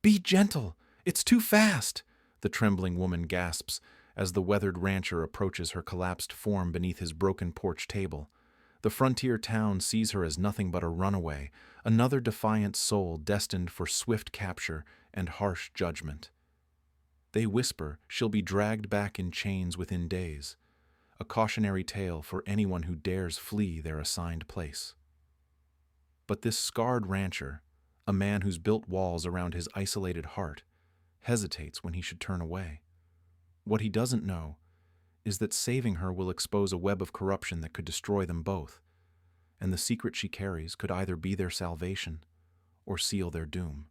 Be gentle! It's too fast! The trembling woman gasps as the weathered rancher approaches her collapsed form beneath his broken porch table. The frontier town sees her as nothing but a runaway, another defiant soul destined for swift capture and harsh judgment. They whisper she'll be dragged back in chains within days, a cautionary tale for anyone who dares flee their assigned place. But this scarred rancher, a man who's built walls around his isolated heart, hesitates when he should turn away. What he doesn't know is that saving her will expose a web of corruption that could destroy them both, and the secret she carries could either be their salvation or seal their doom.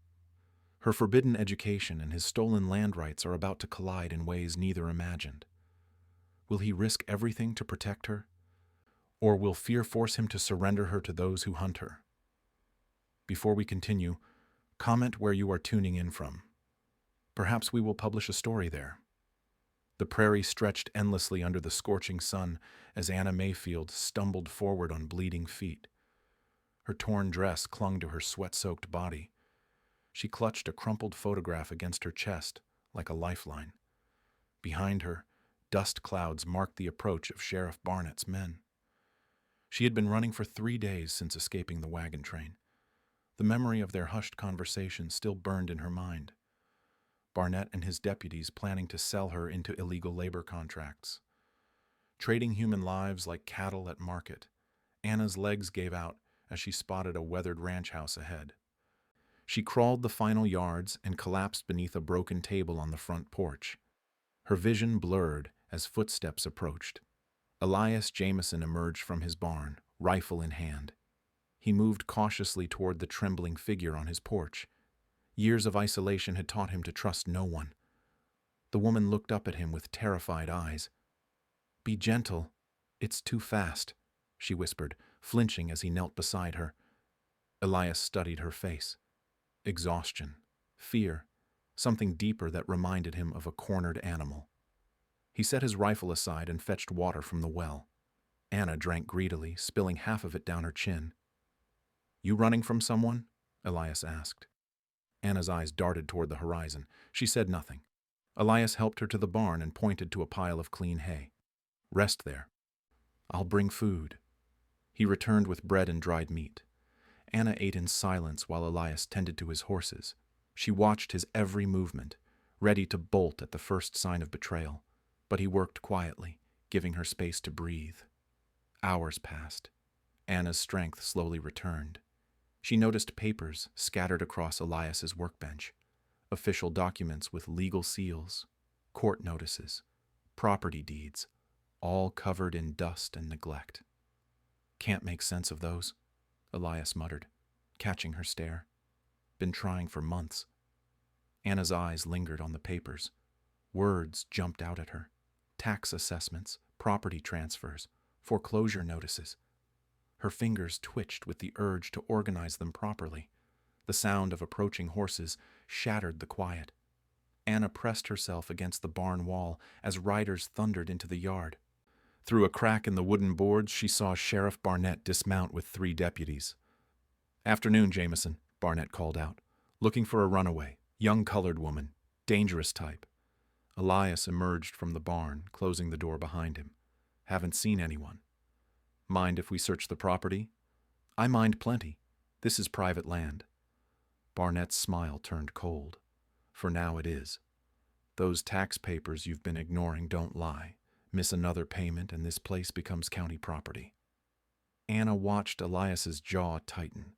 Her forbidden education and his stolen land rights are about to collide in ways neither imagined. Will he risk everything to protect her, or will fear force him to surrender her to those who hunt her? Before we continue, comment where you are tuning in from. Perhaps we will publish a story there. The prairie stretched endlessly under the scorching sun as Anna Mayfield stumbled forward on bleeding feet. Her torn dress clung to her sweat-soaked body. She clutched a crumpled photograph against her chest like a lifeline. Behind her, dust clouds marked the approach of Sheriff Barnett's men. She had been running for 3 days since escaping the wagon train. The memory of their hushed conversation still burned in her mind. Barnett and his deputies planning to sell her into illegal labor contracts. Trading human lives like cattle at market, Anna's legs gave out as she spotted a weathered ranch house ahead. She crawled the final yards and collapsed beneath a broken table on the front porch. Her vision blurred as footsteps approached. Elias Jameson emerged from his barn, rifle in hand. He moved cautiously toward the trembling figure on his porch. Years of isolation had taught him to trust no one. The woman looked up at him with terrified eyes. "Be gentle. It's too fast," she whispered, flinching as he knelt beside her. Elias studied her face. Exhaustion, fear, something deeper that reminded him of a cornered animal. He set his rifle aside and fetched water from the well. Anna drank greedily, spilling half of it down her chin. "You running from someone?" Elias asked. Anna's eyes darted toward the horizon. She said nothing. Elias helped her to the barn and pointed to a pile of clean hay. "Rest there. I'll bring food." He returned with bread and dried meat. Anna ate in silence while Elias tended to his horses. She watched his every movement, ready to bolt at the first sign of betrayal, but he worked quietly, giving her space to breathe. Hours passed. Anna's strength slowly returned. She noticed papers scattered across Elias's workbench, official documents with legal seals, court notices, property deeds, all covered in dust and neglect. "Can't make sense of those," Elias muttered, catching her stare. "Been trying for months." Anna's eyes lingered on the papers. Words jumped out at her. Tax assessments, property transfers, foreclosure notices. Her fingers twitched with the urge to organize them properly. The sound of approaching horses shattered the quiet. Anna pressed herself against the barn wall as riders thundered into the yard. Through a crack in the wooden boards, she saw Sheriff Barnett dismount with 3 deputies. "Afternoon, Jameson," Barnett called out. "Looking for a runaway, young colored woman, dangerous type." Elias emerged from the barn, closing the door behind him. "Haven't seen anyone." "Mind if we search the property?" "I mind plenty. This is private land." Barnett's smile turned cold. "For now it is. Those tax papers you've been ignoring don't lie. Miss another payment and this place becomes county property." Anna watched Elias's jaw tighten.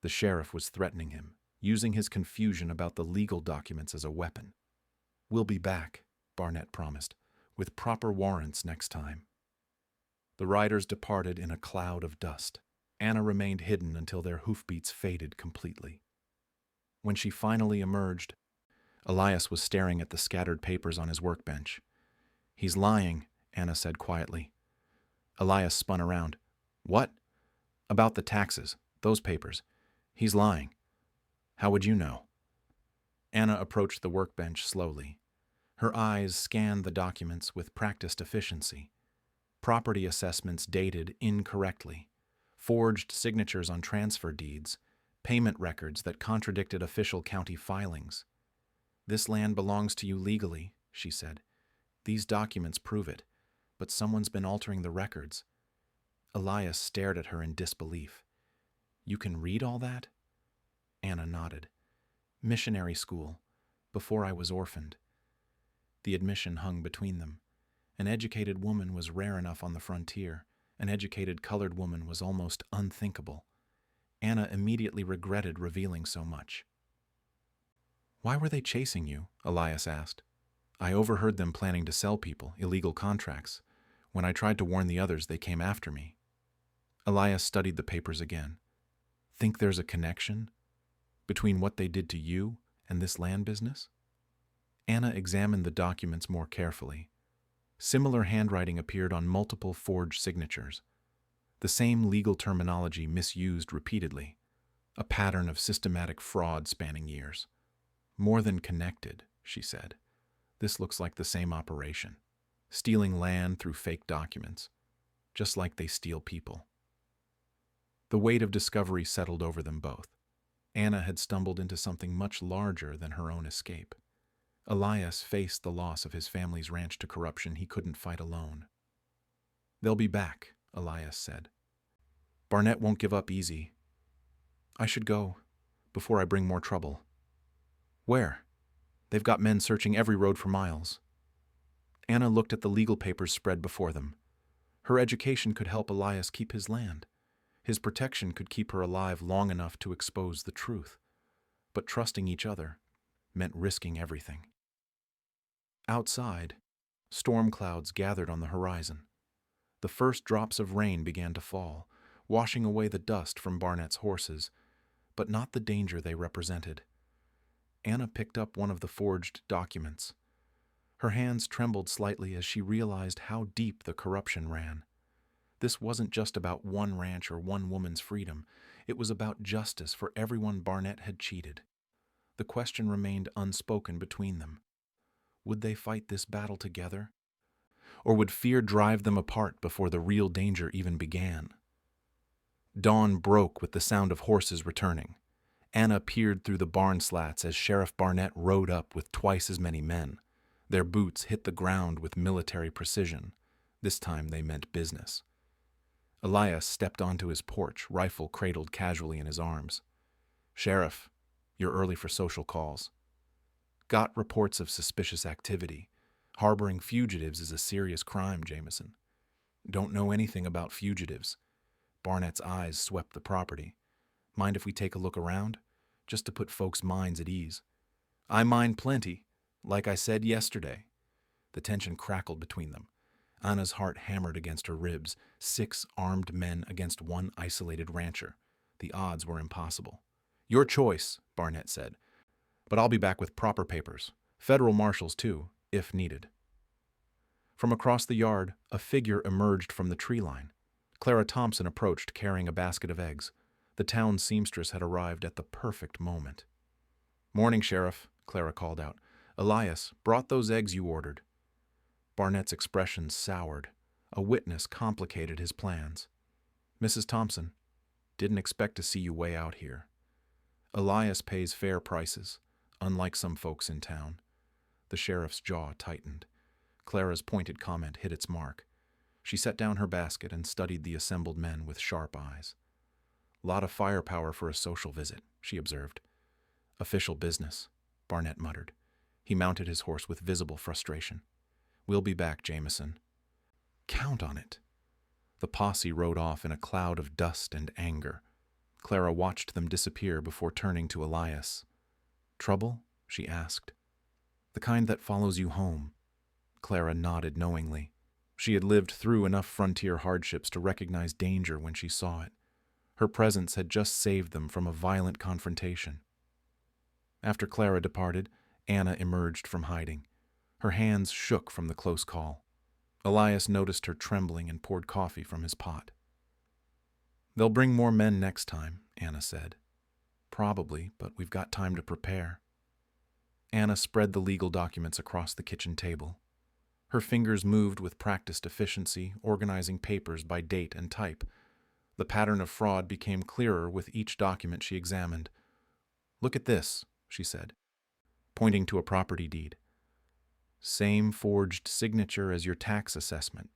The sheriff was threatening him, using his confusion about the legal documents as a weapon. "We'll be back," Barnett promised, "with proper warrants next time." The riders departed in a cloud of dust. Anna remained hidden until their hoofbeats faded completely. When she finally emerged, Elias was staring at the scattered papers on his workbench. "He's lying," Anna said quietly. Elias spun around. "What?" "About the taxes, those papers. He's lying." "How would you know?" Anna approached the workbench slowly. Her eyes scanned the documents with practiced efficiency. Property assessments dated incorrectly, forged signatures on transfer deeds, payment records that contradicted official county filings. "This land belongs to you legally," she said. "These documents prove it, but someone's been altering the records." Elias stared at her in disbelief. "You can read all that?" Anna nodded. "Missionary school, before I was orphaned." The admission hung between them. An educated woman was rare enough on the frontier. An educated colored woman was almost unthinkable. Anna immediately regretted revealing so much. "Why were they chasing you?" Elias asked. "I overheard them planning to sell people, illegal contracts. When I tried to warn the others, they came after me." Elias studied the papers again. "Think there's a connection between what they did to you and this land business?" Anna examined the documents more carefully. Similar handwriting appeared on multiple forged signatures. The same legal terminology misused repeatedly. A pattern of systematic fraud spanning years. "More than connected," she said. "This looks like the same operation. Stealing land through fake documents. Just like they steal people." The weight of discovery settled over them both. Anna had stumbled into something much larger than her own escape. Elias faced the loss of his family's ranch to corruption he couldn't fight alone. "They'll be back," Elias said. "Barnett won't give up easy. I should go, before I bring more trouble." "Where?" "They've got men searching every road for miles." Anna looked at the legal papers spread before them. Her education could help Elias keep his land. His protection could keep her alive long enough to expose the truth. But trusting each other meant risking everything. Outside, storm clouds gathered on the horizon. The first drops of rain began to fall, washing away the dust from Barnett's horses, but not the danger they represented. Anna picked up one of the forged documents. Her hands trembled slightly as she realized how deep the corruption ran. This wasn't just about one ranch or one woman's freedom. It was about justice for everyone Barnett had cheated. The question remained unspoken between them. Would they fight this battle together? Or would fear drive them apart before the real danger even began? Dawn broke with the sound of horses returning. Anna peered through the barn slats as Sheriff Barnett rode up with twice as many men. Their boots hit the ground with military precision. This time they meant business. Elias stepped onto his porch, rifle cradled casually in his arms. "Sheriff, you're early for social calls." "Got reports of suspicious activity. Harboring fugitives is a serious crime, Jameson." "Don't know anything about fugitives." Barnett's eyes swept the property. "Mind if we take a look around? Just to put folks' minds at ease." "I mind plenty, like I said yesterday." The tension crackled between them. Anna's heart hammered against her ribs. 6 armed men against one isolated rancher. The odds were impossible. "Your choice," Barnett said. "But I'll be back with proper papers. Federal marshals, too, if needed." From across the yard, a figure emerged from the tree line. Clara Thompson approached, carrying a basket of eggs. The town seamstress had arrived at the perfect moment. "Morning, Sheriff," Clara called out. "Elias brought those eggs you ordered." Barnett's expression soured. A witness complicated his plans. "Mrs. Thompson, didn't expect to see you way out here. Elias pays fair prices, unlike some folks in town." The sheriff's jaw tightened. Clara's pointed comment hit its mark. She set down her basket and studied the assembled men with sharp eyes. "Lot of firepower for a social visit," she observed. "Official business," Barnett muttered. He mounted his horse with visible frustration. "We'll be back, Jameson." "Count on it." The posse rode off in a cloud of dust and anger. Clara watched them disappear before turning to Elias. "Trouble?" she asked. "The kind that follows you home." Clara nodded knowingly. She had lived through enough frontier hardships to recognize danger when she saw it. Her presence had just saved them from a violent confrontation. After Clara departed, Anna emerged from hiding. Her hands shook from the close call. Elias noticed her trembling and poured coffee from his pot. "They'll bring more men next time," Anna said. "Probably, but we've got time to prepare." Anna spread the legal documents across the kitchen table. Her fingers moved with practiced efficiency, organizing papers by date and type. The pattern of fraud became clearer with each document she examined. "Look at this," she said, pointing to a property deed. "Same forged signature as your tax assessment.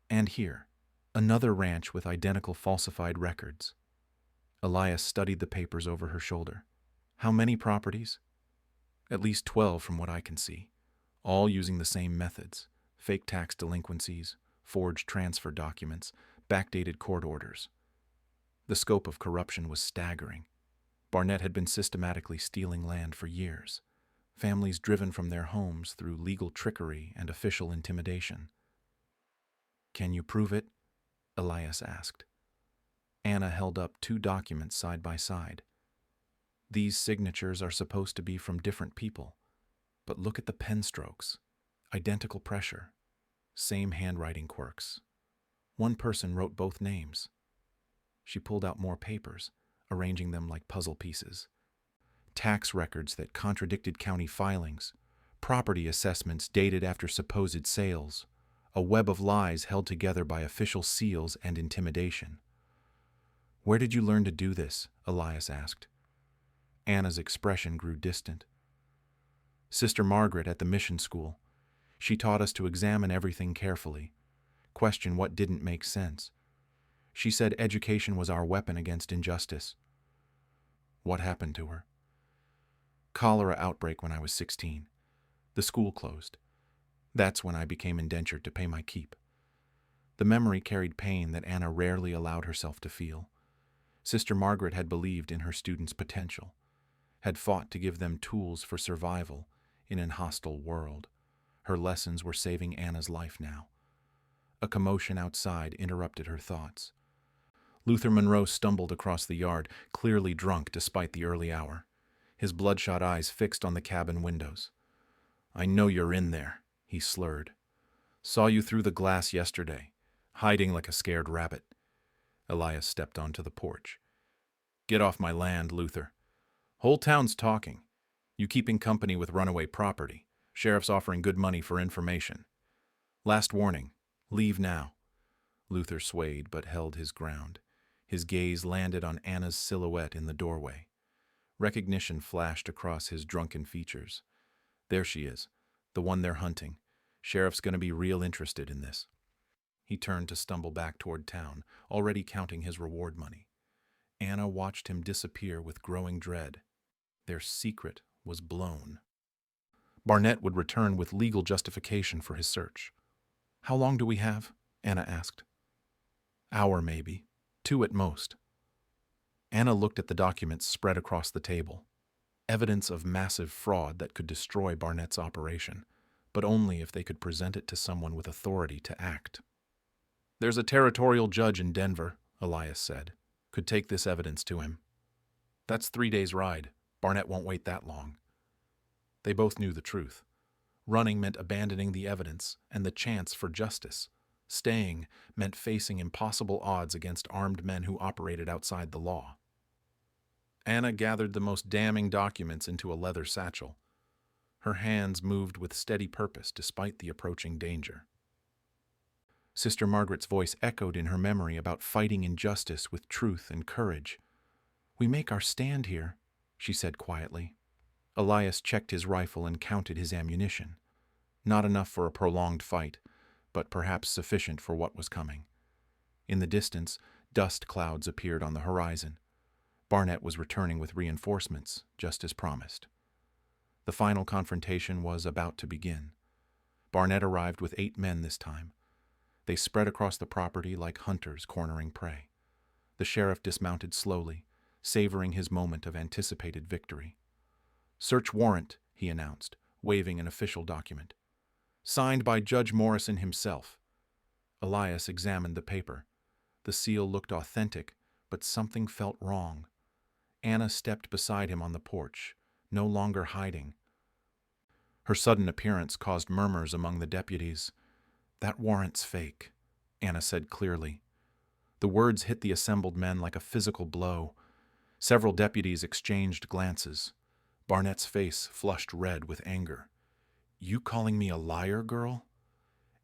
And here, another ranch with identical falsified records." Elias studied the papers over her shoulder. "How many properties?" "At least 12 from what I can see, all using the same methods: fake tax delinquencies, forged transfer documents, backdated court orders." The scope of corruption was staggering. Barnett had been systematically stealing land for years, families driven from their homes through legal trickery and official intimidation. "Can you prove it?" Elias asked. Anna held up 2 documents side by side. "These signatures are supposed to be from different people, but look at the pen strokes. Identical pressure, same handwriting quirks. One person wrote both names." She pulled out more papers, arranging them like puzzle pieces. Tax records that contradicted county filings, property assessments dated after supposed sales, a web of lies held together by official seals and intimidation. "Where did you learn to do this?" Elias asked. Anna's expression grew distant. "Sister Margaret at the mission school. She taught us to examine everything carefully, question what didn't make sense. She said education was our weapon against injustice." "What happened to her?" "Cholera outbreak when I was 16. The school closed. That's when I became indentured to pay my keep." The memory carried pain that Anna rarely allowed herself to feel. Sister Margaret had believed in her students' potential, had fought to give them tools for survival in an hostile world. Her lessons were saving Anna's life now. A commotion outside interrupted her thoughts. Luther Monroe stumbled across the yard, clearly drunk despite the early hour, his bloodshot eyes fixed on the cabin windows. "I know you're in there," he slurred. "Saw you through the glass yesterday, hiding like a scared rabbit." Elias stepped onto the porch. "Get off my land, Luther. Whole town's talking. You keeping company with runaway property. Sheriff's offering good money for information. Last warning. Leave now." Luther swayed but held his ground. His gaze landed on Anna's silhouette in the doorway. Recognition flashed across his drunken features. "There she is, the one they're hunting. Sheriff's gonna be real interested in this." He turned to stumble back toward town, already counting his reward money. Anna watched him disappear with growing dread. Their secret was blown. Barnett would return with legal justification for his search. "How long do we have?" Anna asked. "Hour, maybe. 2 at most." Anna looked at the documents spread across the table. Evidence of massive fraud that could destroy Barnett's operation, but only if they could present it to someone with authority to act. "There's a territorial judge in Denver," Elias said. "Could take this evidence to him." "That's 3 days' ride. Barnett won't wait that long." They both knew the truth. Running meant abandoning the evidence and the chance for justice. Staying meant facing impossible odds against armed men who operated outside the law. Anna gathered the most damning documents into a leather satchel. Her hands moved with steady purpose despite the approaching danger. Sister Margaret's voice echoed in her memory about fighting injustice with truth and courage. "We make our stand here," she said quietly. Elias checked his rifle and counted his ammunition. Not enough for a prolonged fight, but perhaps sufficient for what was coming. In the distance, dust clouds appeared on the horizon. Barnett was returning with reinforcements, just as promised. The final confrontation was about to begin. Barnett arrived with 8 men this time. They spread across the property like hunters cornering prey. The sheriff dismounted slowly, savoring his moment of anticipated victory. "Search warrant," he announced, waving an official document. "Signed by Judge Morrison himself." Elias examined the paper. The seal looked authentic, but something felt wrong. Anna stepped beside him on the porch, no longer hiding. Her sudden appearance caused murmurs among the deputies. "That warrant's fake," Anna said clearly. The words hit the assembled men like a physical blow. Several deputies exchanged glances. Barnett's face flushed red with anger. "You calling me a liar, girl?"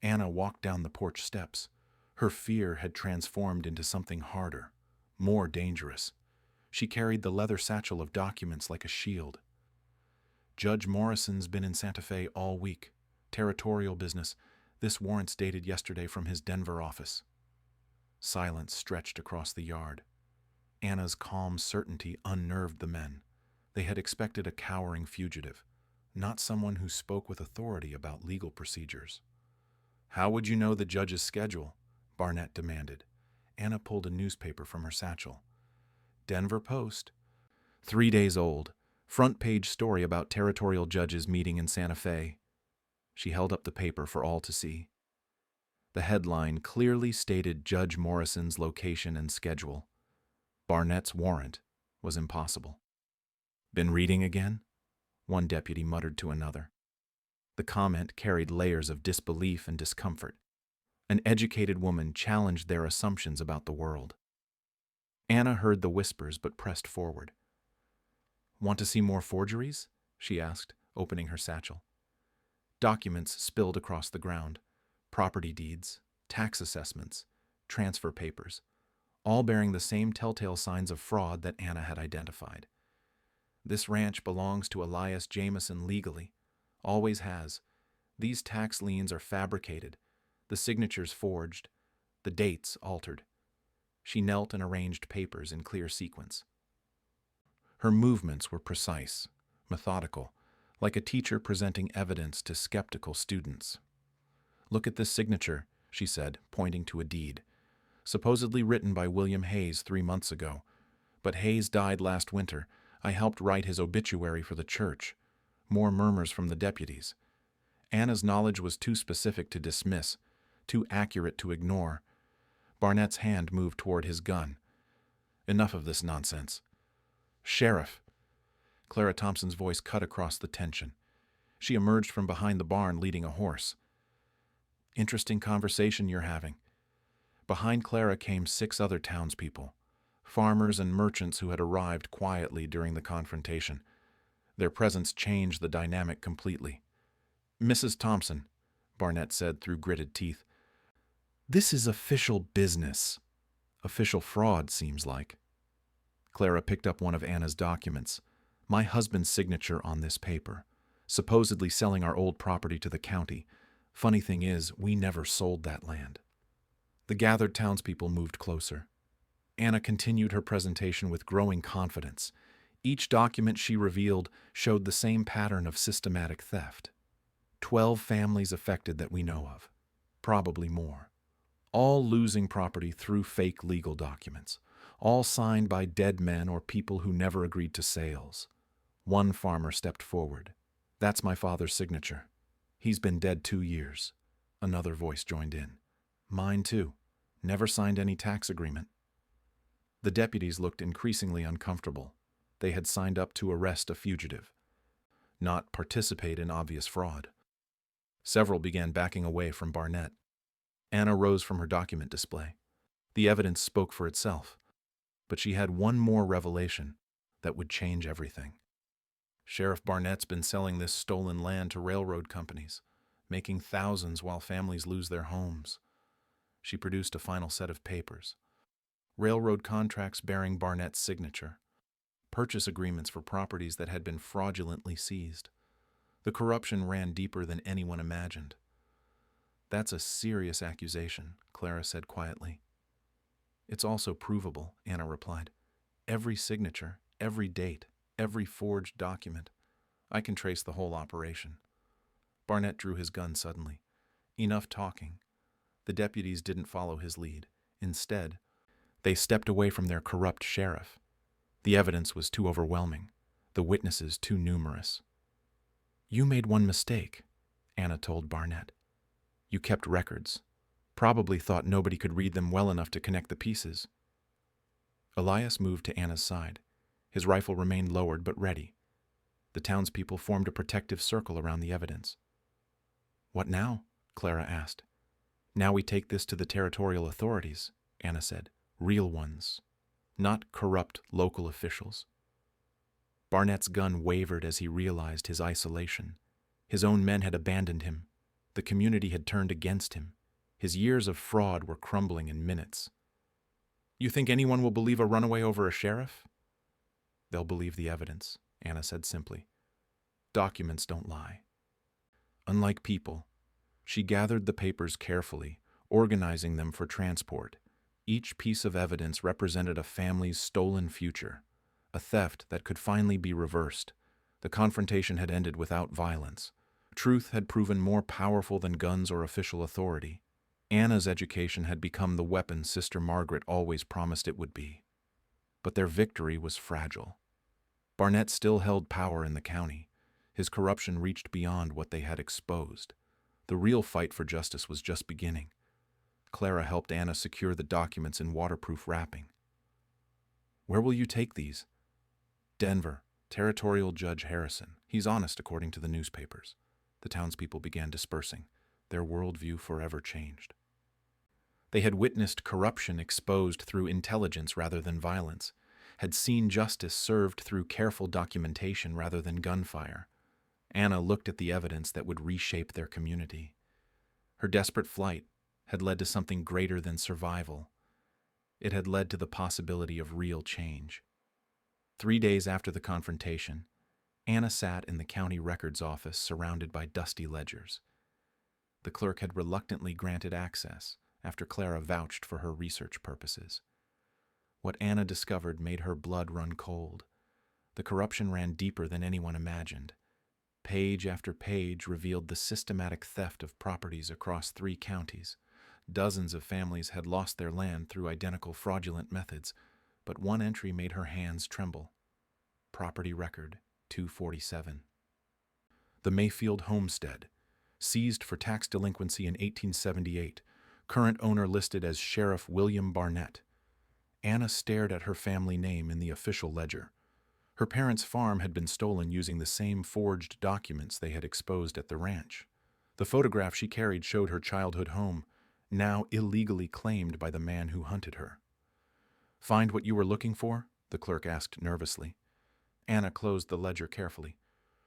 Anna walked down the porch steps. Her fear had transformed into something harder. More dangerous. She carried the leather satchel of documents like a shield. Judge Morrison's been in Santa Fe all week. Territorial business. This warrant's dated yesterday from his Denver office. Silence stretched across the yard. Anna's calm certainty unnerved the men. They had expected a cowering fugitive, not someone who spoke with authority about legal procedures. "How would you know the judge's schedule?" Barnett demanded. Anna pulled a newspaper from her satchel. Denver Post. 3 days old. Front page story about territorial judges meeting in Santa Fe. She held up the paper for all to see. The headline clearly stated Judge Morrison's location and schedule. Barnett's warrant was impossible. "Been reading again?" one deputy muttered to another. The comment carried layers of disbelief and discomfort. An educated woman challenged their assumptions about the world. Anna heard the whispers but pressed forward. "Want to see more forgeries?" she asked, opening her satchel. Documents spilled across the ground. Property deeds, tax assessments, transfer papers, all bearing the same telltale signs of fraud that Anna had identified. "This ranch belongs to Elias Jameson legally. Always has. These tax liens are fabricated, the signatures forged, the dates altered." She knelt and arranged papers in clear sequence. Her movements were precise, methodical, like a teacher presenting evidence to skeptical students. "Look at this signature," she said, pointing to a deed. "Supposedly written by William Hayes 3 months ago. But Hayes died last winter. I helped write his obituary for the church." More murmurs from the deputies. Anna's knowledge was too specific to dismiss, too accurate to ignore. Barnett's hand moved toward his gun. "Enough of this nonsense." "Sheriff!" Clara Thompson's voice cut across the tension. She emerged from behind the barn leading a horse. "Interesting conversation you're having." Behind Clara came 6 other townspeople, farmers and merchants who had arrived quietly during the confrontation. Their presence changed the dynamic completely. "Mrs. Thompson," Barnett said through gritted teeth, "this is official business. Official fraud, seems like." Clara picked up one of Anna's documents. "My husband's signature on this paper. Supposedly selling our old property to the county. Funny thing is, we never sold that land." The gathered townspeople moved closer. Anna continued her presentation with growing confidence. Each document she revealed showed the same pattern of systematic theft. 12 families affected that we know of. Probably more. All losing property through fake legal documents. All signed by dead men or people who never agreed to sales. One farmer stepped forward. "That's my father's signature. He's been dead 2 years." Another voice joined in. "Mine too. Never signed any tax agreement." The deputies looked increasingly uncomfortable. They had signed up to arrest a fugitive, not participate in obvious fraud. Several began backing away from Barnett. Anna rose from her document display. The evidence spoke for itself, but she had one more revelation that would change everything. "Sheriff Barnett's been selling this stolen land to railroad companies, making thousands while families lose their homes." She produced a final set of papers. Railroad contracts bearing Barnett's signature. Purchase agreements for properties that had been fraudulently seized. The corruption ran deeper than anyone imagined. "That's a serious accusation," Clara said quietly. "It's also provable," Anna replied. "Every signature, every date, every forged document. I can trace the whole operation." Barnett drew his gun suddenly. Enough talking. The deputies didn't follow his lead. Instead, they stepped away from their corrupt sheriff. The evidence was too overwhelming, the witnesses too numerous. "You made one mistake," Anna told Barnett. "You kept records. Probably thought nobody could read them well enough to connect the pieces." Elias moved to Anna's side. His rifle remained lowered but ready. The townspeople formed a protective circle around the evidence. "What now?" Clara asked. "Now we take this to the territorial authorities," Anna said. "Real ones. Not corrupt local officials." Barnett's gun wavered as he realized his isolation. His own men had abandoned him. The community had turned against him. His years of fraud were crumbling in minutes. You think anyone will believe a runaway over a sheriff? They'll believe the evidence, Anna said simply. Documents don't lie. Unlike people, she gathered the papers carefully, organizing them for transport. Each piece of evidence represented a family's stolen future, a theft that could finally be reversed. The confrontation had ended without violence. Truth had proven more powerful than guns or official authority. Anna's education had become the weapon Sister Margaret always promised it would be. But their victory was fragile. Barnett still held power in the county. His corruption reached beyond what they had exposed. The real fight for justice was just beginning. Clara helped Anna secure the documents in waterproof wrapping. Where will you take these? Denver, Territorial Judge Harrison. He's honest, according to the newspapers. The townspeople began dispersing. Their worldview forever changed. They had witnessed corruption exposed through intelligence rather than violence, had seen justice served through careful documentation rather than gunfire. Anna looked at the evidence that would reshape their community. Her desperate flight had led to something greater than survival. It had led to the possibility of real change. 3 days after the confrontation, Anna sat in the county records office surrounded by dusty ledgers. The clerk had reluctantly granted access after Clara vouched for her research purposes. What Anna discovered made her blood run cold. The corruption ran deeper than anyone imagined. Page after page revealed the systematic theft of properties across 3 counties. Dozens of families had lost their land through identical fraudulent methods, but one entry made her hands tremble. Property record 247. The Mayfield homestead, seized for tax delinquency in 1878, current owner listed as Sheriff William Barnett. Anna stared at her family name in the official ledger. Her parents' farm had been stolen using the same forged documents they had exposed at the ranch. The photograph she carried showed her childhood home, now illegally claimed by the man who hunted her. Find what you were looking for? The clerk asked nervously. Anna closed the ledger carefully.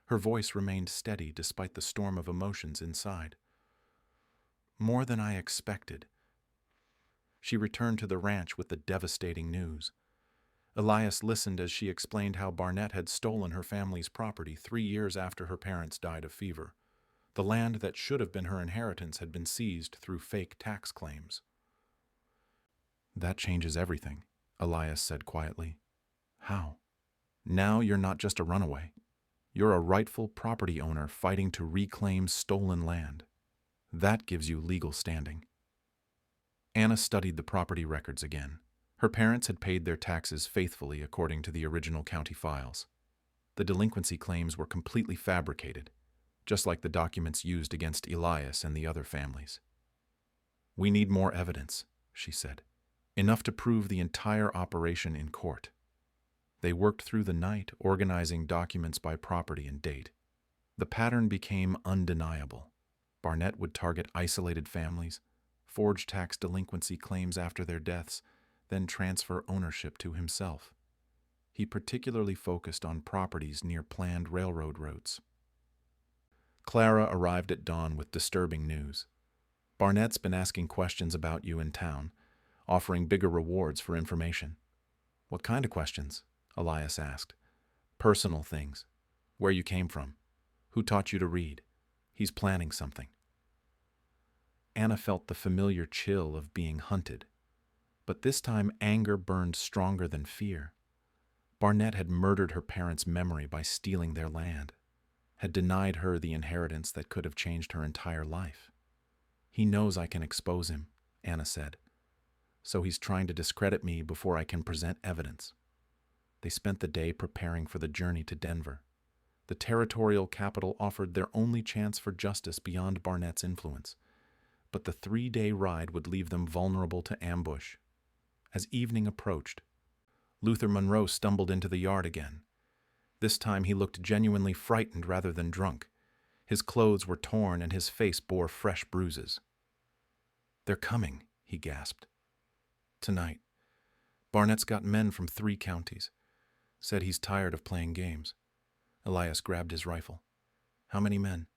Her voice remained steady despite the storm of emotions inside. More than I expected. She returned to the ranch with the devastating news. Elias listened as she explained how Barnett had stolen her family's property 3 years after her parents died of fever. The land that should have been her inheritance had been seized through fake tax claims. That changes everything, Elias said quietly. How? Now you're not just a runaway. You're a rightful property owner fighting to reclaim stolen land. That gives you legal standing. Anna studied the property records again. Her parents had paid their taxes faithfully according to the original county files. The delinquency claims were completely fabricated, just like the documents used against Elias and the other families. We need more evidence, she said. Enough to prove the entire operation in court. They worked through the night, organizing documents by property and date. The pattern became undeniable. Barnett would target isolated families, forge tax delinquency claims after their deaths, then transfer ownership to himself. He particularly focused on properties near planned railroad routes. Clara arrived at dawn with disturbing news. Barnett's been asking questions about you in town, offering bigger rewards for information. What kind of questions? Elias asked. Personal things. Where you came from. Who taught you to read. He's planning something. Anna felt the familiar chill of being hunted. But this time anger burned stronger than fear. Barnett had murdered her parents' memory by stealing their land, had denied her the inheritance that could have changed her entire life. He knows I can expose him, Anna said. So he's trying to discredit me before I can present evidence. They spent the day preparing for the journey to Denver. The territorial capital offered their only chance for justice beyond Barnett's influence. But the 3-day ride would leave them vulnerable to ambush. As evening approached, Luther Monroe stumbled into the yard again. This time he looked genuinely frightened rather than drunk. His clothes were torn and his face bore fresh bruises. They're coming, he gasped. Tonight. Barnett's got men from 3 counties. Said he's tired of playing games. Elias grabbed his rifle. How many men?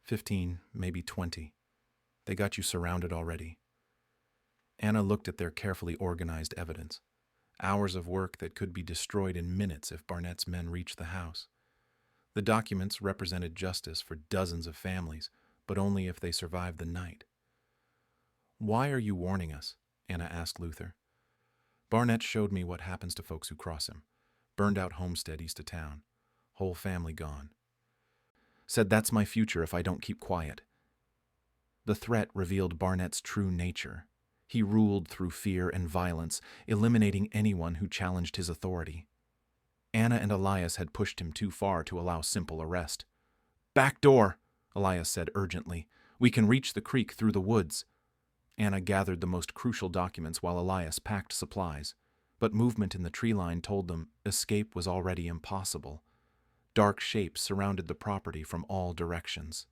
15, maybe 20. They got you surrounded already. Anna looked at their carefully organized evidence. Hours of work that could be destroyed in minutes if Barnett's men reached the house. The documents represented justice for dozens of families, but only if they survived the night. "Why are you warning us?" Anna asked Luther. "Barnett showed me what happens to folks who cross him. Burned out homestead east of town. Whole family gone. Said that's my future if I don't keep quiet." The threat revealed Barnett's true nature. He ruled through fear and violence, eliminating anyone who challenged his authority. Anna and Elias had pushed him too far to allow simple arrest. "Back door," Elias said urgently. "We can reach the creek through the woods." Anna gathered the most crucial documents while Elias packed supplies, but movement in the tree line told them escape was already impossible. Dark shapes surrounded the property from all directions.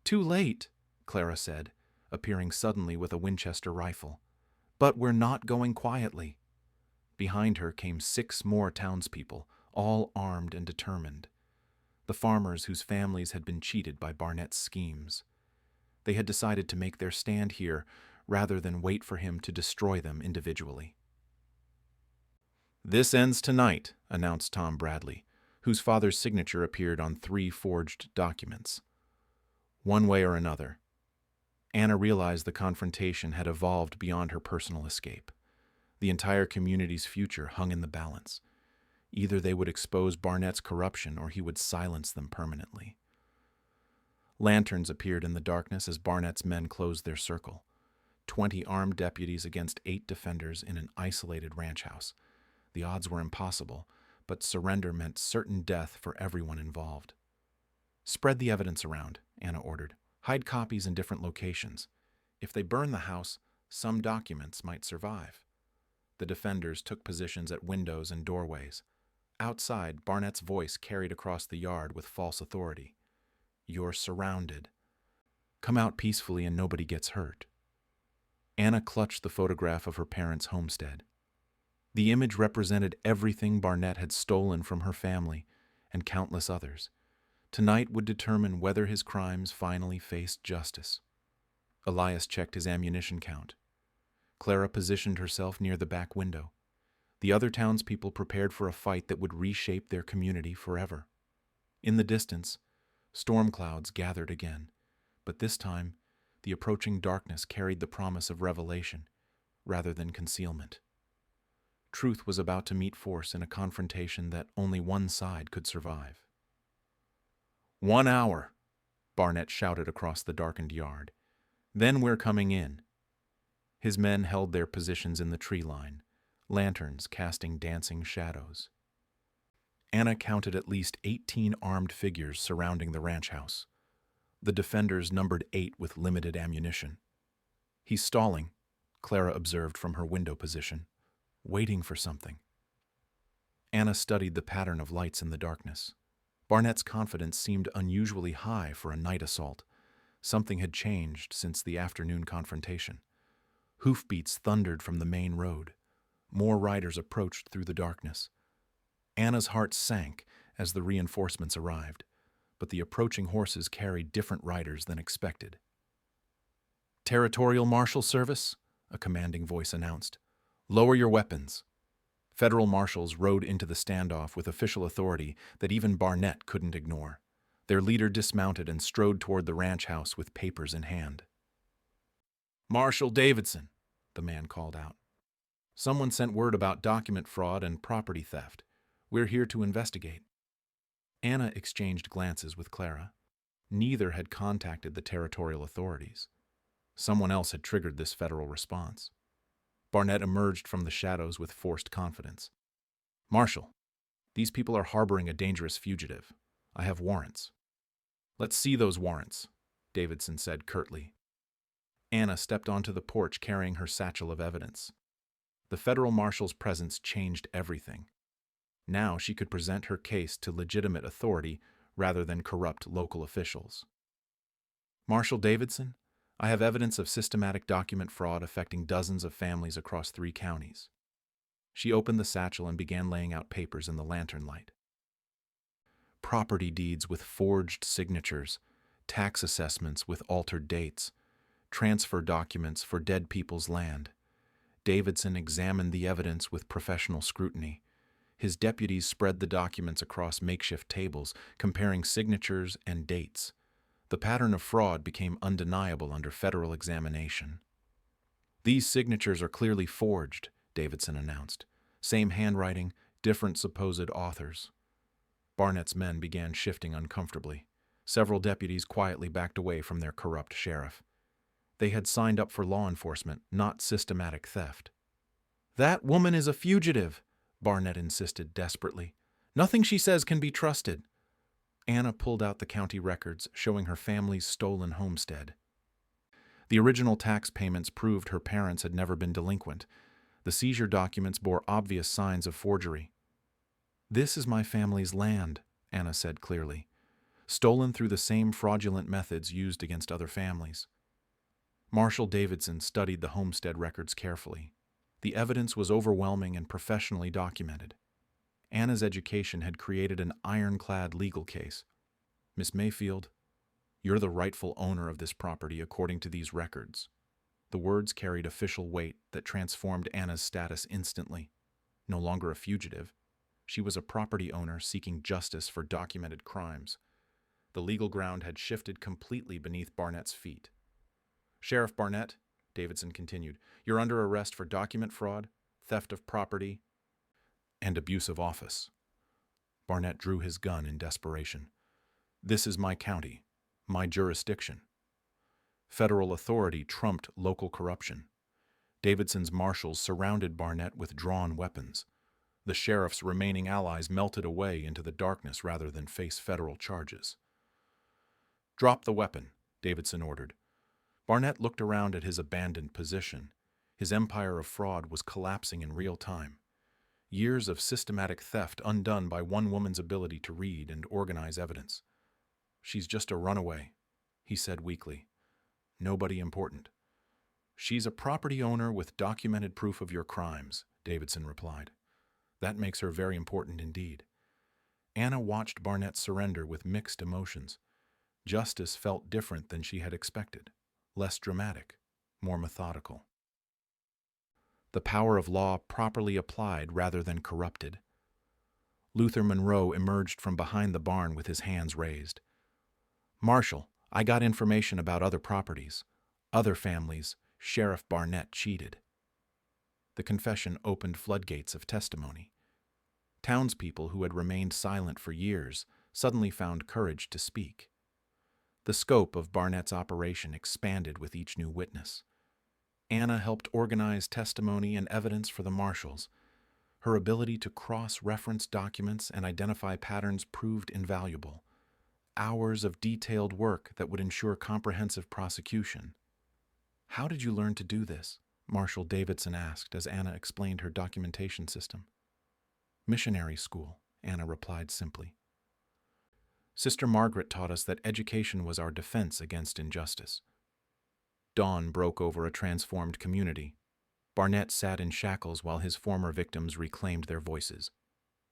"Too late," Clara said, appearing suddenly with a Winchester rifle. "But we're not going quietly." Behind her came 6 more townspeople, all armed and determined. The farmers whose families had been cheated by Barnett's schemes. They had decided to make their stand here rather than wait for him to destroy them individually. "This ends tonight," announced Tom Bradley, whose father's signature appeared on 3 forged documents. One way or another, Anna realized the confrontation had evolved beyond her personal escape. The entire community's future hung in the balance. Either they would expose Barnett's corruption or he would silence them permanently. Lanterns appeared in the darkness as Barnett's men closed their circle. 20 armed deputies against 8 defenders in an isolated ranch house. The odds were impossible, but surrender meant certain death for everyone involved. "Spread the evidence around," Anna ordered. "Hide copies in different locations. If they burn the house, some documents might survive." The defenders took positions at windows and doorways. Outside, Barnett's voice carried across the yard with false authority. "You're surrounded. Come out peacefully and nobody gets hurt." Anna clutched the photograph of her parents' homestead. The image represented everything Barnett had stolen from her family and countless others. Tonight would determine whether his crimes finally faced justice. Elias checked his ammunition count. Clara positioned herself near the back window. The other townspeople prepared for a fight that would reshape their community forever. In the distance, storm clouds gathered again, but this time, the approaching darkness carried the promise of revelation rather than concealment. Truth was about to meet force in a confrontation that only one side could survive. "1 hour," Barnett shouted across the darkened yard. "Then we're coming in." His men held their positions in the tree line, lanterns casting dancing shadows. Anna counted at least 18 armed figures surrounding the ranch house. The defenders numbered 8 with limited ammunition. "He's stalling," Clara observed from her window position, waiting for something. Anna studied the pattern of lights in the darkness. Barnett's confidence seemed unusually high for a night assault. Something had changed since the afternoon confrontation. Hoofbeats thundered from the main road. More riders approached through the darkness. Anna's heart sank as the reinforcements arrived, but the approaching horses carried different riders than expected. "Territorial Marshal Service," a commanding voice announced. "Lower your weapons." Federal marshals rode into the standoff with official authority that even Barnett couldn't ignore. Their leader dismounted and strode toward the ranch house with papers in hand. "Marshal Davidson," the man called out. "Someone sent word about document fraud and property theft. We're here to investigate." Anna exchanged glances with Clara. Neither had contacted the territorial authorities. Someone else had triggered this federal response. Barnett emerged from the shadows with forced confidence. "Marshal, these people are harboring a dangerous fugitive. I have warrants." "Let's see those warrants," Davidson said curtly. Anna stepped onto the porch carrying her satchel of evidence. The federal marshal's presence changed everything. Now she could present her case to legitimate authority rather than corrupt local officials. "Marshal Davidson, I have evidence of systematic document fraud affecting dozens of families across 3 counties. She opened the satchel and began laying out papers in the lantern light. Property deeds with forged signatures, tax assessments with altered dates, transfer documents for dead people's land. Davidson examined the evidence with professional scrutiny. His deputies spread the documents across makeshift tables, comparing signatures and dates. The pattern of fraud became undeniable under federal examination. "These signatures are clearly forged," Davidson announced. "Same handwriting, different supposed authors." Barnett's men began shifting uncomfortably. Several deputies quietly backed away from their corrupt sheriff. They had signed up for law enforcement, not systematic theft. "That woman is a fugitive," Barnett insisted desperately. "Nothing she says can be trusted." Anna pulled out the county records showing her family's stolen homestead. The original tax payments proved her parents had never been delinquent. The seizure documents bore obvious signs of forgery. "This is my family's land," Anna said clearly, "stolen through the same fraudulent methods used against other families." Marshal Davidson studied the homestead records carefully. The evidence was overwhelming and professionally documented. Anna's education had created an ironclad legal case. "Miss Mayfield, you're the rightful owner of this property according to these records." The words carried official weight that transformed Anna's status instantly. No longer a fugitive, she was a property owner seeking justice for documented crimes. The legal ground had shifted completely beneath Barnett's feet. "Sheriff Barnett," Davidson continued, "you're under arrest for document fraud, theft of property, and abuse of office." Barnett drew his gun in desperation. "This is my county, my jurisdiction." Federal authority trumped local corruption. Davidson's marshals surrounded Barnett with drawn weapons. The sheriff's remaining allies melted away into the darkness rather than face federal charges. "Drop the weapon," Davidson ordered. Barnett looked around at his abandoned position. His empire of fraud was collapsing in real time. Years of systematic theft undone by one woman's ability to read and organize evidence. "She's just a runaway," he said weakly. "Nobody important." "She's a property owner with documented proof of your crimes," Davidson replied. "That makes her very important indeed." Anna watched Barnett surrender with mixed emotions. Justice felt different than she had expected. Less dramatic, more methodical. The power of law properly applied rather than corrupted. Luther Monroe emerged from behind the barn with his hands raised. "Marshal, I got information about other properties. Other families Sheriff Barnett cheated." The confession opened floodgates of testimony. Townspeople who had remained silent for years suddenly found courage to speak. The scope of Barnett's operation expanded with each new witness. Anna helped organize testimony and evidence for the marshals. Her ability to cross-reference documents and identify patterns proved invaluable. Hours of detailed work that would ensure comprehensive prosecution. "How did you learn to do this?" Marshal Davidson asked as Anna explained her documentation system. "Missionary school," Anna replied simply. "Sister Margaret taught us that education was our defense against injustice." Dawn broke over a transformed community. Barnett sat in shackles while his former victims reclaimed their voices.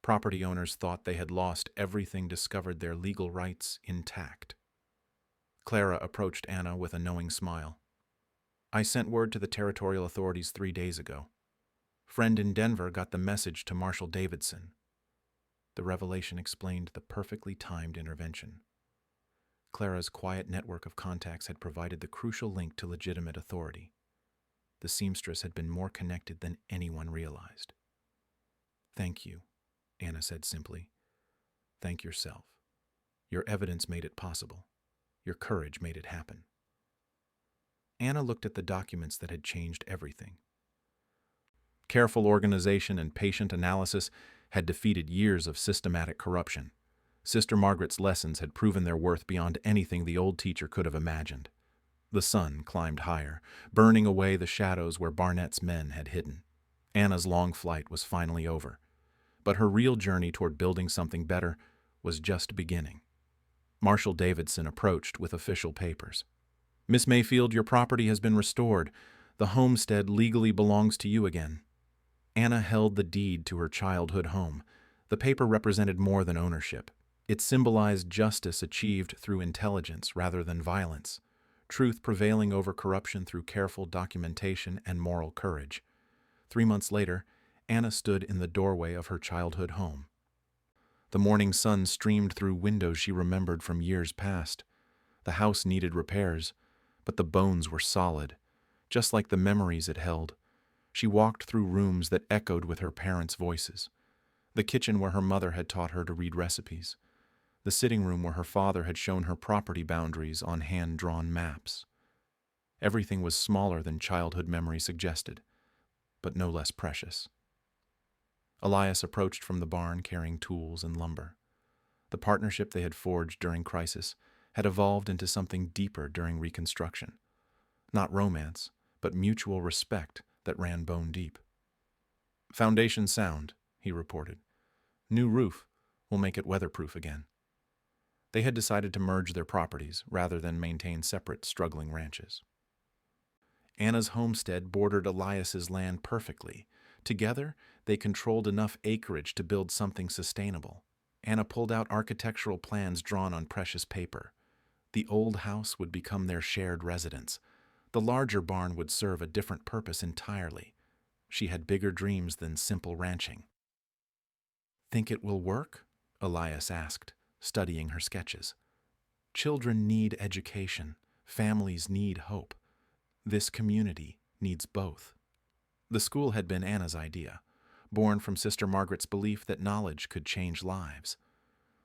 Property owners thought they had lost everything, discovered their legal rights intact. Clara approached Anna with a knowing smile. "I sent word to the territorial authorities 3 days ago. Friend in Denver got the message to Marshal Davidson." The revelation explained the perfectly timed intervention. Clara's quiet network of contacts had provided the crucial link to legitimate authority. The seamstress had been more connected than anyone realized. "Thank you," Anna said simply. "Thank yourself. Your evidence made it possible. Your courage made it happen." Anna looked at the documents that had changed everything. Careful organization and patient analysis had defeated years of systematic corruption. Sister Margaret's lessons had proven their worth beyond anything the old teacher could have imagined. The sun climbed higher, burning away the shadows where Barnett's men had hidden. Anna's long flight was finally over, but her real journey toward building something better was just beginning. Marshal Davidson approached with official papers. "Miss Mayfield, your property has been restored. The homestead legally belongs to you again." Anna held the deed to her childhood home. The paper represented more than ownership. It symbolized justice achieved through intelligence rather than violence, truth prevailing over corruption through careful documentation and moral courage. 3 months later, Anna stood in the doorway of her childhood home. The morning sun streamed through windows she remembered from years past. The house needed repairs, but the bones were solid, just like the memories it held. She walked through rooms that echoed with her parents' voices. The kitchen where her mother had taught her to read recipes. The sitting room where her father had shown her property boundaries on hand-drawn maps. Everything was smaller than childhood memory suggested, but no less precious. Elias approached from the barn carrying tools and lumber. The partnership they had forged during crisis had evolved into something deeper during reconstruction. Not romance, but mutual respect that ran bone deep. "Foundation sound," he reported. "New roof will make it weatherproof again." They had decided to merge their properties rather than maintain separate, struggling ranches. Anna's homestead bordered Elias's land perfectly. Together, they controlled enough acreage to build something sustainable. Anna pulled out architectural plans drawn on precious paper. The old house would become their shared residence. The larger barn would serve a different purpose entirely. She had bigger dreams than simple ranching. "Think it will work?" Elias asked, studying her sketches. "Children need education. Families need hope. This community needs both." The school had been Anna's idea, born from Sister Margaret's belief that knowledge could change lives.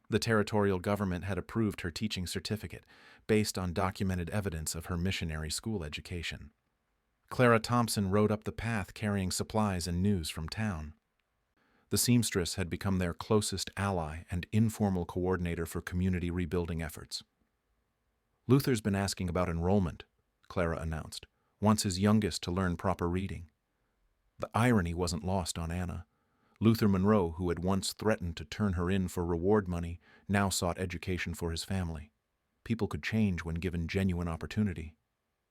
The territorial government had approved her teaching certificate based on documented evidence of her missionary school education. Clara Thompson rode up the path carrying supplies and news from town. The seamstress had become their closest ally and informal coordinator for community rebuilding efforts. "Luther's been asking about enrollment," Clara announced, "wants his youngest to learn proper reading." The irony wasn't lost on Anna. Luther Monroe, who had once threatened to turn her in for reward money, now sought education for his family. People could change when given genuine opportunity.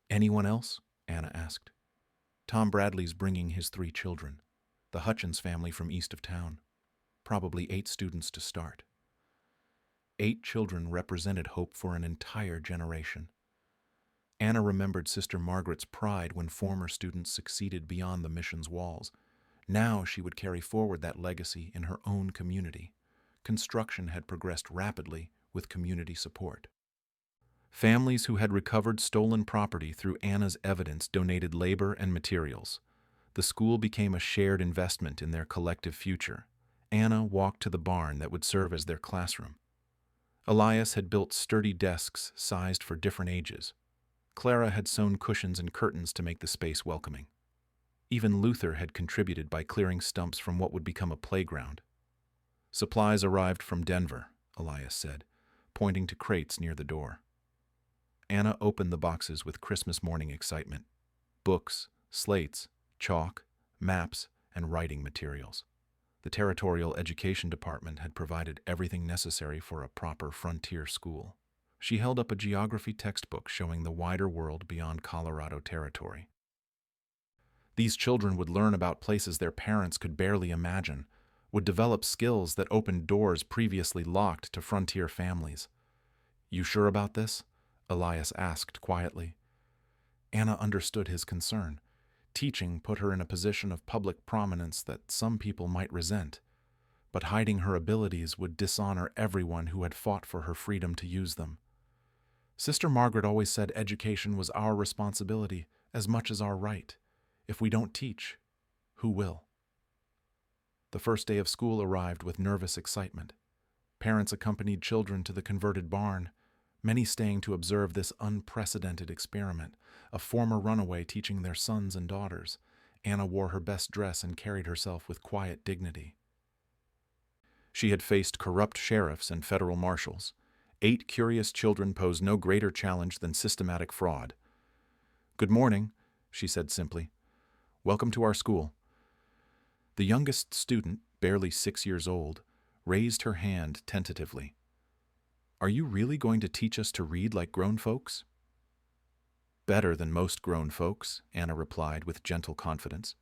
"Anyone else?" Anna asked. "Tom Bradley's bringing his 3 children. The Hutchins family from east of town. Probably 8 students to start." 8 children represented hope for an entire generation. Anna remembered Sister Margaret's pride when former students succeeded beyond the mission's walls. Now she would carry forward that legacy in her own community. Construction had progressed rapidly with community support. Families who had recovered stolen property through Anna's evidence donated labor and materials. The school became a shared investment in their collective future. Anna walked to the barn that would serve as their classroom. Elias had built sturdy desks sized for different ages. Clara had sewn cushions and curtains to make the space welcoming. Even Luther had contributed by clearing stumps from what would become a playground. "Supplies arrived from Denver," Elias said, pointing to crates near the door. Anna opened the boxes with Christmas morning excitement. Books, slates, chalk, maps, and writing materials. The Territorial Education Department had provided everything necessary for a proper frontier school. She held up a geography textbook showing the wider world beyond Colorado territory. These children would learn about places their parents could barely imagine, would develop skills that opened doors previously locked to frontier families. "You sure about this?" Elias asked quietly. Anna understood his concern. Teaching put her in a position of public prominence that some people might resent, but hiding her abilities would dishonor everyone who had fought for her freedom to use them. Sister Margaret always said education was our responsibility as much as our right. If we don't teach, who will? The first day of school arrived with nervous excitement. Parents accompanied children to the converted barn, many staying to observe this unprecedented experiment, a former runaway teaching their sons and daughters. Anna wore her best dress and carried herself with quiet dignity. She had faced corrupt sheriffs and federal marshals. 8 curious children posed no greater challenge than systematic fraud. "Good morning," she said simply. "Welcome to our school." The youngest student, barely 6 years old, raised her hand tentatively. "Are you really going to teach us to read like grown folks?" "Better than most grown folks," Anna replied with gentle confidence.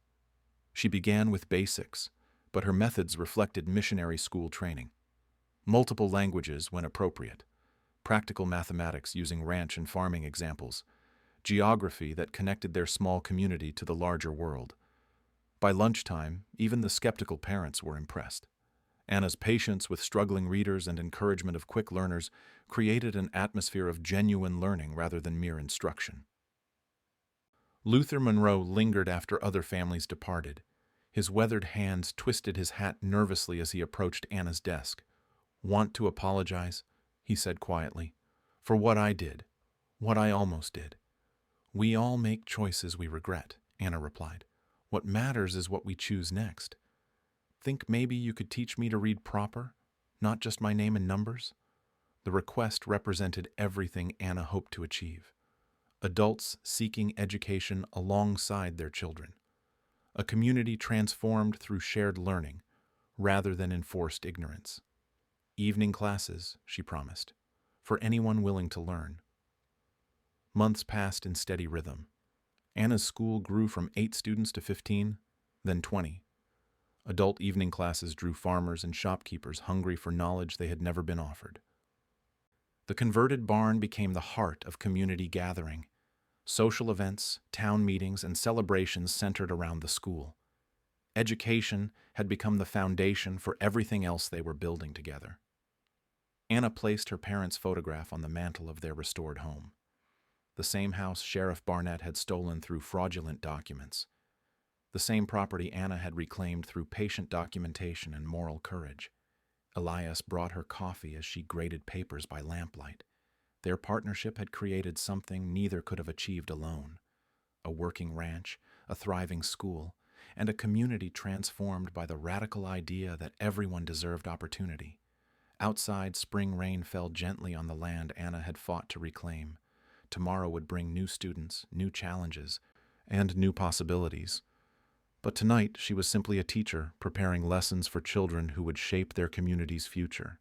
She began with basics, but her methods reflected missionary school training. Multiple languages when appropriate, practical mathematics using ranch and farming examples, geography that connected their small community to the larger world. By lunchtime, even the skeptical parents were impressed. Anna's patience with struggling readers and encouragement of quick learners created an atmosphere of genuine learning rather than mere instruction. Luther Monroe lingered after other families departed. His weathered hands twisted his hat nervously as he approached Anna's desk. "Want to apologize," he said quietly, "for what I did, what I almost did." "We all make choices we regret," Anna replied. "What matters is what we choose next. Think maybe you could teach me to read proper, not just my name and numbers?" The request represented everything Anna hoped to achieve. Adults seeking education alongside their children. A community transformed through shared learning, rather than enforced ignorance. Evening classes, she promised, for anyone willing to learn. Months passed in steady rhythm. Anna's school grew from 8 students to 15, then 20. Adult evening classes drew farmers and shopkeepers hungry for knowledge they had never been offered. The converted barn became the heart of community gathering. Social events, town meetings, and celebrations centered around the school. Education had become the foundation for everything else they were building together. Anna placed her parents' photograph on the mantel of their restored home. The same house Sheriff Barnett had stolen through fraudulent documents. The same property Anna had reclaimed through patient documentation and moral courage. Elias brought her coffee as she graded papers by lamplight. Their partnership had created something neither could have achieved alone. A working ranch, a thriving school, and a community transformed by the radical idea that everyone deserved opportunity. Outside, spring rain fell gently on the land Anna had fought to reclaim. Tomorrow would bring new students, new challenges, and new possibilities. But tonight she was simply a teacher, preparing lessons for children who would shape their community's future.